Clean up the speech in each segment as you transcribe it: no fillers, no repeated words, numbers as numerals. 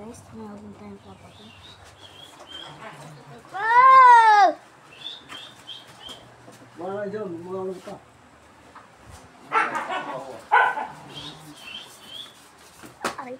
guys, mayroon tayong papakita. Wow! Wala dyan, mga ka. Aray.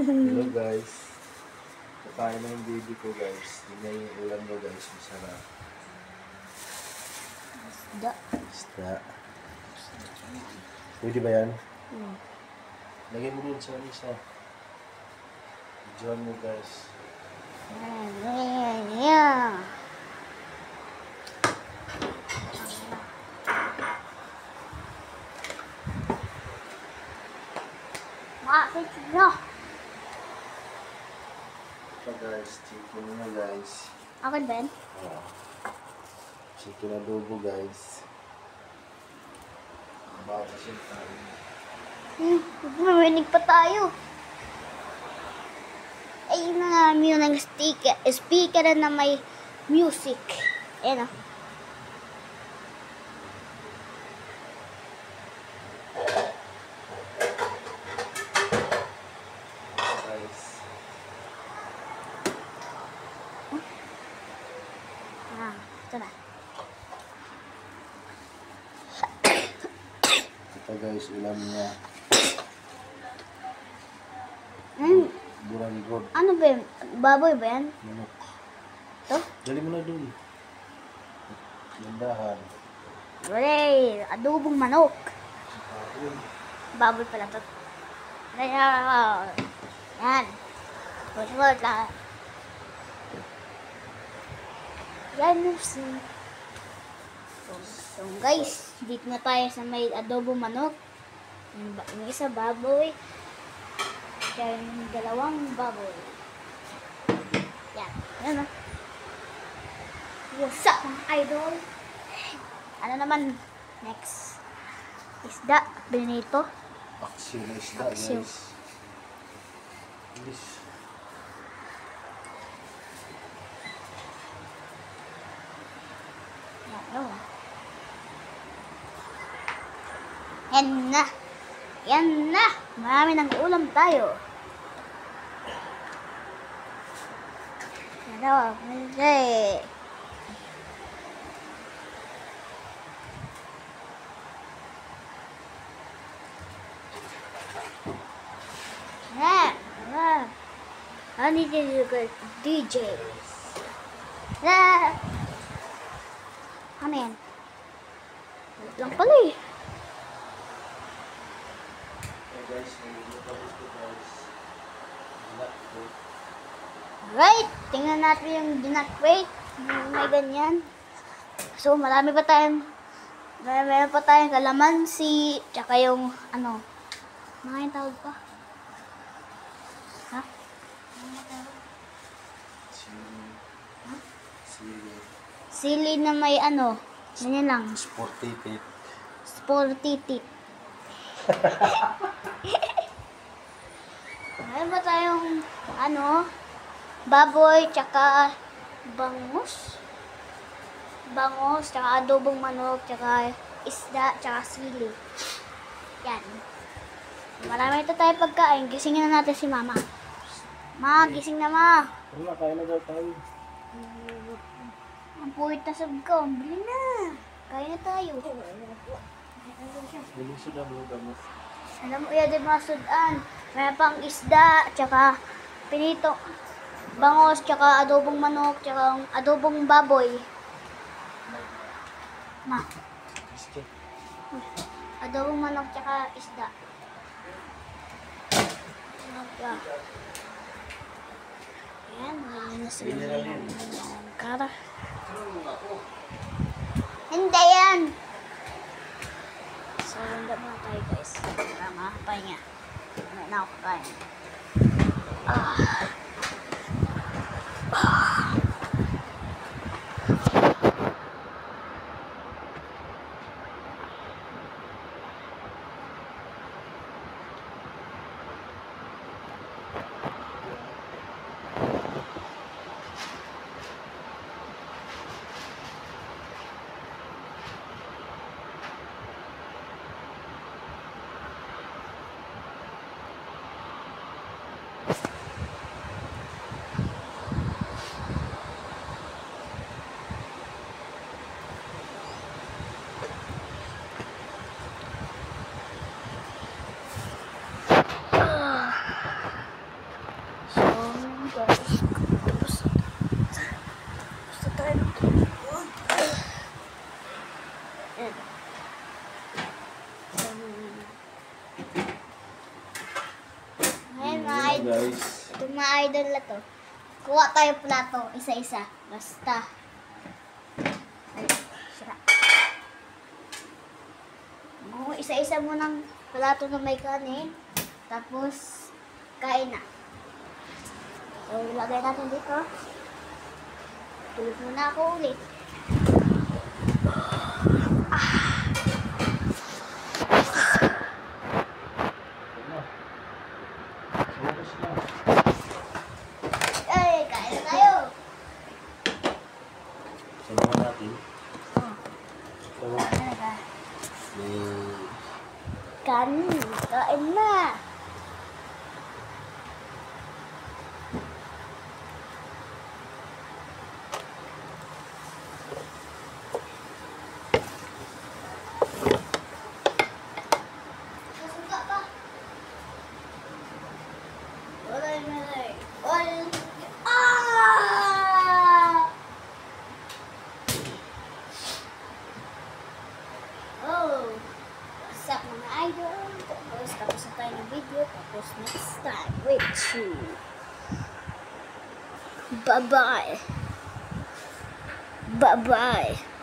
Hello guys. Kakain na yung baby ko guys. Hindi yung ulam mo guys. Masarap. Isda. Isda. Pwede ba yan? Lagay mo dun sa isa. Diyan mo guys. Yeah. Makakit na. Ito guys. Chicken na guys. Akin ba yan? Chicken adobo guys. Baka kasi tayo. Marinig pa tayo. Ayun na nga yun ang speaker na may music. Ayan o. Guys. Ito na. Ito guys, ulam niya. Buranggot. Ano ba yun? Baboy ba yan? Manok. Ito? Dali mo na dun. Landahan. Hooray! Adobong manok. Baboy pala ito. Yan. Buot lang. Yan yung So guys, dito na tayo sa may adobong manok. Yung isa baboy. Kaya yung dalawang baboy. Yan. Yan o. What's up mga idol? Ano naman? Next. Isda. Benito. Paksiw na isda Paksiw. guys. Yes. Yan o. Yan na. Yan na. Marami ng ulam tayo. Yan o. Okay. I need to do good DJ. Ano yan? Wait lang pala eh. Okay guys, nililipabos ko guys. Right, tingnan natin yung do not wait. May ganyan. So, marami pa tayong kalamansi, tsaka yung, ano, mga yung tawag pa. Ha? Sili na may ano, ganyan lang. Sporty tip. Sporty tip. Meron ba tayong, ano, baboy, tsaka bangus. Bangus, tsaka adobong manok, tsaka isda, tsaka sili. Yan. Marami ito tayo pagkain. Gisingin na natin si mama. Ma, gising na ma. Wala, kaya na daw tayo. Ang puwit na sab ko. Bili na. Kaya na tayo. Bilisod ang mga gamot. Alam mo, yan din mga sudan. May pang isda, tsaka pinito. Bangos, tsaka adobong manok, tsaka adobong baboy. Ma. Adobong manok, tsaka isda. Ayan, wala na sila. Kara. Hindi yan! So, handa muna tayo guys. Para makapahinga. Ano na ako kakain. Guys, Ito mga idol na to. Kuha tayo plato, isa-isa. Basta. Ay, sira. Kung isa-isa mo ng plato na may kanin, tapos kain na. So, ilagay natin dito. Tulog muna ako ulit. focus na. Ay, kain na tayo. Samahan natin. Tama. Talaga. May Kanin, kain na. Nasuka pa. Walay. Ah! Oh, what's up mga idol? Tapos na tayo ng video. Tapos next time with you. Bye-bye. Bye-bye.